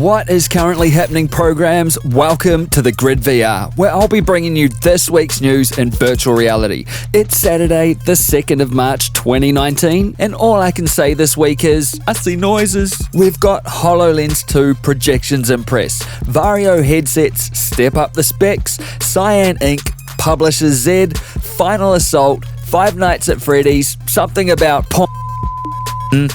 What is currently happening, programs? Welcome to the Grid VR, where I'll be bringing you this week's news in virtual reality. It's Saturday, the 2nd of March 2019, and all I can say this week is, I see noises. We've got HoloLens 2 projections in press, Varjo headsets step up the specs, Cyan Inc publishes Z, Final Assault, Five Nights at Freddy's, something about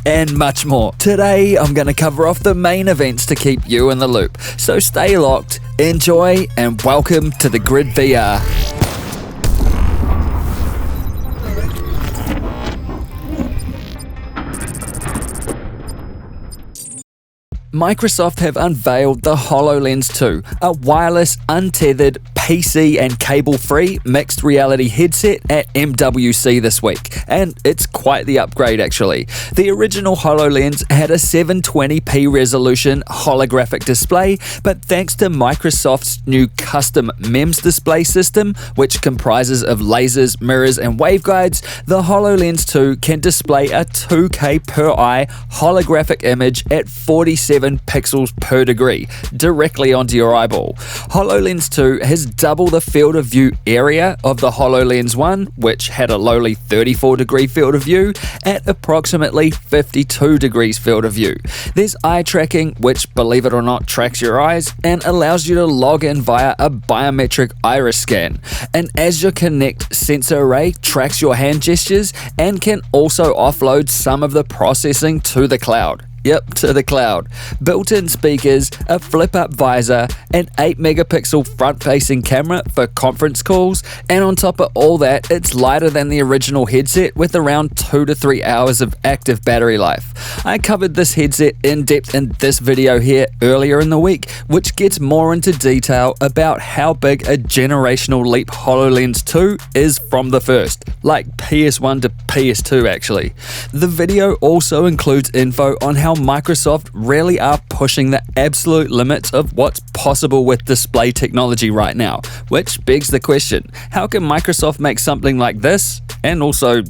and much more. Today, I'm going to cover off the main events to keep you in the loop. So stay locked, enjoy, and welcome to the Grid VR. Microsoft have unveiled the HoloLens 2, a wireless, untethered, PC and cable-free mixed reality headset at MWC this week, and it's quite the upgrade actually. The original HoloLens had a 720p resolution holographic display, but thanks to Microsoft's new custom MEMS display system, which comprises of lasers, mirrors and waveguides, the HoloLens 2 can display a 2K per eye holographic image at 47 pixels per degree, directly onto your eyeball. HoloLens 2 has double the field of view area of the HoloLens 1, which had a lowly 34 degree field of view, at approximately 52 degrees field of view. There's eye tracking, which, believe it or not, tracks your eyes and allows you to log in via a biometric iris scan. An Azure Connect sensor array tracks your hand gestures and can also offload some of the processing to the cloud. Yep, to the cloud. Built-in speakers, a flip-up visor, an 8-megapixel front-facing camera for conference calls, and on top of all that, it's lighter than the original headset with around 2 to 3 hours of active battery life. I covered this headset in depth in this video here earlier in the week, which gets more into detail about how big a generational leap HoloLens 2 is from the first, like PS1 to PS2 actually. The video also includes info on how Microsoft really are pushing the absolute limits of what's possible with display technology right now, which begs the question, how can Microsoft make something like this and also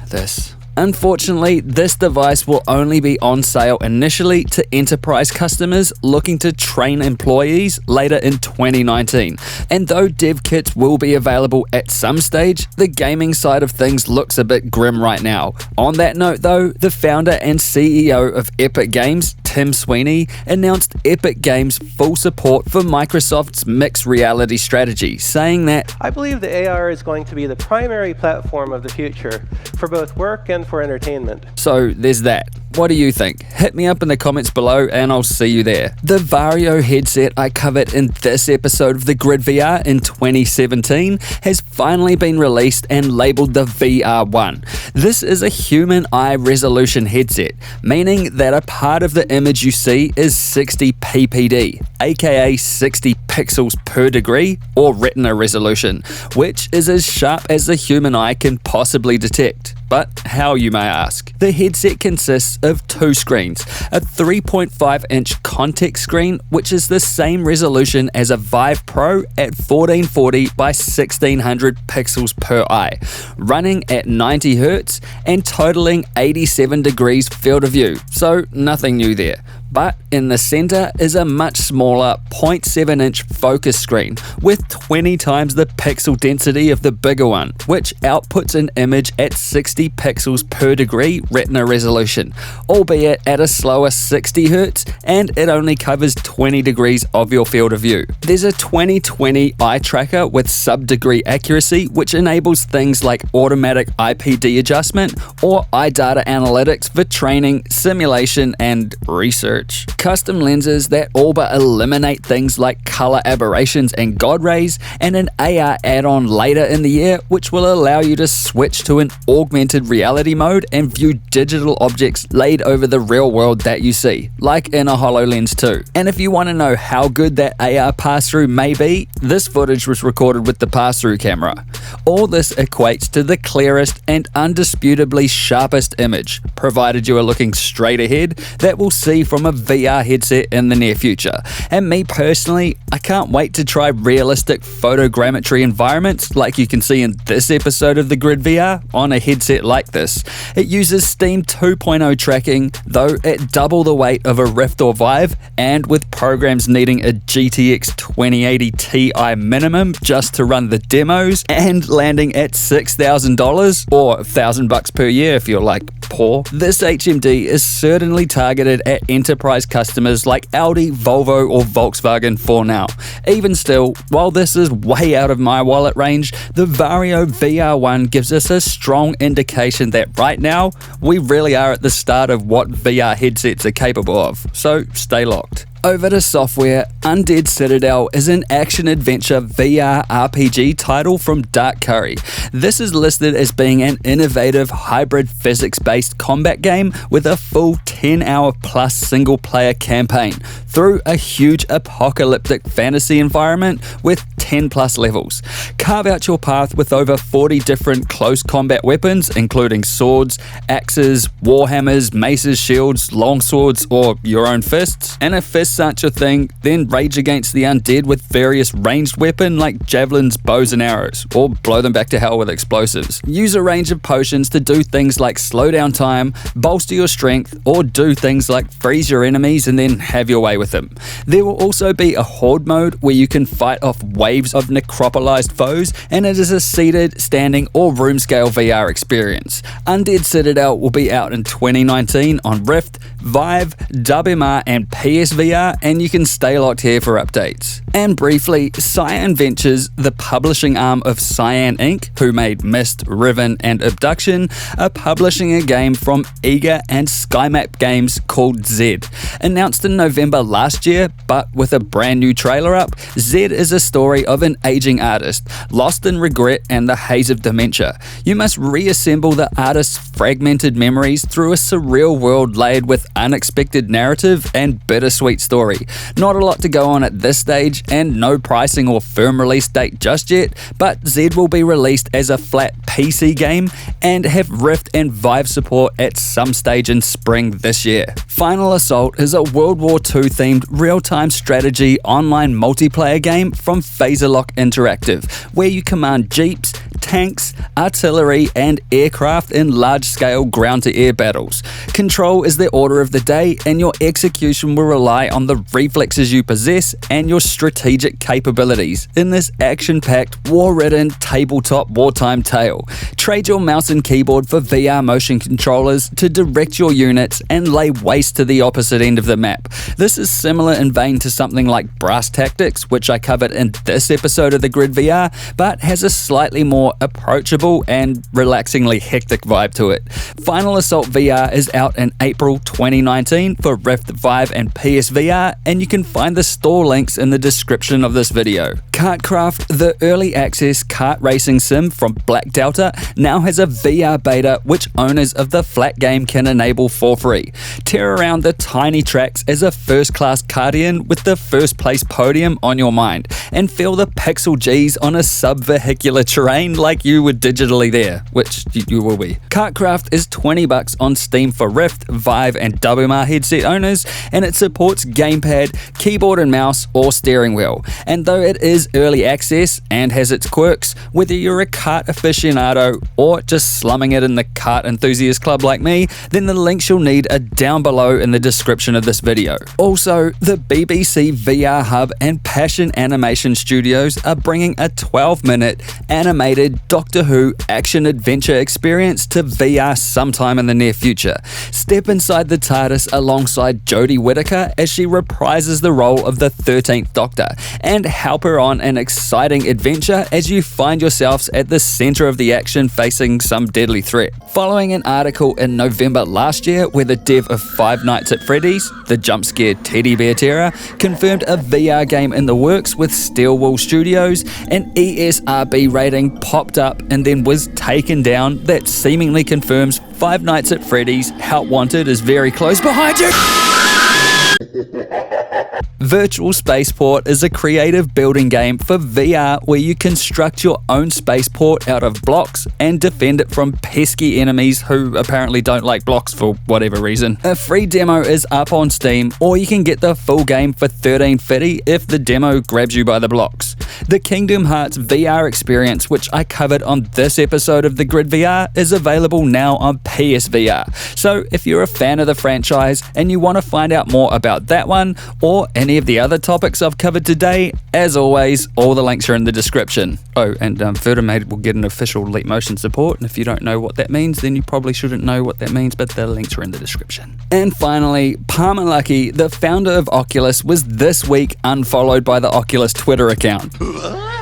this? Unfortunately, this device will only be on sale initially to enterprise customers looking to train employees later in 2019. And though dev kits will be available at some stage, the gaming side of things looks a bit grim right now. On that note though, the founder and CEO of Epic Games, Tim Sweeney, announced Epic Games' full support for Microsoft's mixed reality strategy, saying that, I believe the AR is going to be the primary platform of the future for both work and for entertainment. So there's that. What do you think? Hit me up in the comments below and I'll see you there. The Varjo headset I covered in this episode of the Grid VR in 2017 has finally been released and labeled the VR-1. This is a human eye resolution headset, meaning that a part of the image you see is 60 ppd, aka 60 pixels per degree, or retina resolution, which is as sharp as the human eye can possibly detect. But how, you may ask? The headset consists of two screens, a 3.5-inch contact screen, which is the same resolution as a Vive Pro at 1440 by 1600 pixels per eye, running at 90 Hz and totaling 87 degrees field of view, so nothing new there. But in the center is a much smaller 0.7-inch focus screen with 20 times the pixel density of the bigger one, which outputs an image at 60 pixels per degree retina resolution, albeit at a slower 60 Hz, and it only covers 20 degrees of your field of view. There's a 20/20 eye tracker with sub-degree accuracy, which enables things like automatic IPD adjustment or eye data analytics for training, simulation, and research. Custom lenses that all but eliminate things like color aberrations and God rays, and an AR add-on later in the year which will allow you to switch to an augmented reality mode and view digital objects laid over the real world that you see, like in a HoloLens 2. And if you want to know how good that AR pass-through may be, this footage was recorded with the pass-through camera. All this equates to the clearest and undisputably sharpest image, provided you are looking straight ahead, that we'll see from a VR headset in the near future. And me personally, I can't wait to try realistic photogrammetry environments like you can see in this episode of the Grid VR on a headset like this. It uses Steam 2.0 tracking, though at double the weight of a Rift or Vive, and with programs needing a GTX 2080 Ti minimum just to run the demos, and landing at $6,000 or $1,000 per year if you're like poor. This HMD is certainly targeted at enterprise customers like Audi, Volvo or Volkswagen for now. Even still, while this is way out of my wallet range, the Varjo VR-1 gives us a strong indication that right now, we really are at the start of what VR headsets are capable of, so stay locked. Over to software, Undead Citadel is an action-adventure VR RPG title from Dark Curry. This is listed as being an innovative hybrid physics-based combat game with a full 10-hour plus single-player campaign through a huge apocalyptic fantasy environment with 10 plus levels. Carve out your path with over 40 different close combat weapons, including swords, axes, warhammers, maces, shields, longswords, or your own fists. And if fists aren't your thing, then rage against the undead with various ranged weapons like javelins, bows and arrows, or blow them back to hell with explosives. Use a range of potions to do things like slow down time, bolster your strength, or do things like freeze your enemies and then have your way with them. There will also be a horde mode where you can fight off waves of necropolized foes, and it is a seated, standing, or room scale VR experience. Undead Citadel will be out in 2019 on Rift, Vive, WMR, and PSVR, and you can stay locked here for updates. And briefly, Cyan Ventures, the publishing arm of Cyan Inc, who made Myst, Riven, and Abduction, are publishing a game from Eager and SkyMap Games called Zed. Announced in November last year, but with a brand new trailer up, Zed is a story of an aging artist, lost in regret and the haze of dementia. You must reassemble the artist's fragmented memories through a surreal world laid with unexpected narrative and bittersweet story. Not a lot to go on at this stage, and no pricing or firm release date just yet, but Zed will be released as a flat PC game and have Rift and Vive support at some stage in spring this year. Final Assault is a World War II themed real-time strategy online multiplayer game from Phaserlock Interactive, where you command jeeps, tanks, artillery, and aircraft in large-scale ground-to-air battles. Control is the order of the day, and your execution will rely on the reflexes you possess and your strategic capabilities in this action-packed, war-ridden, tabletop wartime tale. Trade your mouse and keyboard for VR motion controllers to direct your units and lay waste to the opposite end of the map. This is similar in vein to something like Brass Tactics, which I covered in this episode of the Grid VR, but has a slightly more approachable and relaxingly hectic vibe to it. Final Assault VR is out in April 2019 for Rift, Vive, and PSVR, and you can find the store links in the description of this video. Kart Kraft, the early access kart racing sim from Black Delta, now has a VR beta which owners of the flat game can enable for free. Tear around the tiny tracks as a first-class kartian with the first place podium on your mind, and feel the pixel G's on a sub-vehicular terrain like you were digitally there, which you will be. Kart Kraft is $20 on Steam for Rift, Vive, and WMR headset owners, and it supports gamepad, keyboard and mouse, or steering wheel. And though it is early access and has its quirks, whether you're a kart aficionado or just slumming it in the kart enthusiast club like me, then the links you'll need are down below in the description of this video. Also, the BBC VR Hub and Passion Animation Studios are bringing a 12-minute animated Doctor Who action-adventure experience to VR sometime in the near future. Step inside the TARDIS alongside Jodie Whittaker as she reprises the role of the 13th Doctor, and help her on an exciting adventure as you find yourselves at the center of the action facing some deadly threat. Following an article in November last year where the dev of Five Nights at Freddy's, the jump scare teddy bear terror, confirmed a VR game in the works with Steelwool Studios, an ESRB rating popped up and then was taken down that seemingly confirms Five Nights at Freddy's Help Wanted is very close behind you. Virtual Spaceport is a creative building game for VR where you construct your own spaceport out of blocks and defend it from pesky enemies who apparently don't like blocks for whatever reason. A free demo is up on Steam, or you can get the full game for $13.50 if the demo grabs you by the blocks. The Kingdom Hearts VR experience, which I covered on this episode of the Grid VR, is available now on PSVR. So if you're a fan of the franchise and you want to find out more about that one or any of the other topics I've covered today, as always, all the links are in the description. Oh, and Vertimate will get an official Leap Motion support, and if you don't know what that means, then you probably shouldn't know what that means, but the links are in the description. And finally, Palmer Luckey, the founder of Oculus, was this week unfollowed by the Oculus Twitter account.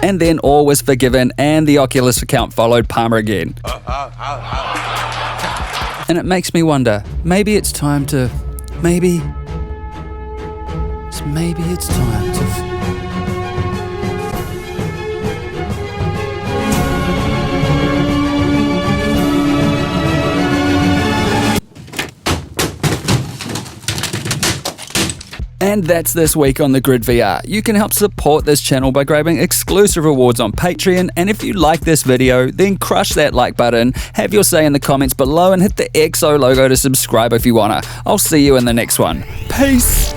And then all was forgiven and the Oculus account followed Palmer again. And it makes me wonder, maybe it's time to... Maybe it's time to... And that's this week on the Grid VR. You can help support this channel by grabbing exclusive rewards on Patreon, and if you like this video, then crush that like button, have your say in the comments below, and hit the XO logo to subscribe if you wanna. I'll see you in the next one. Peace!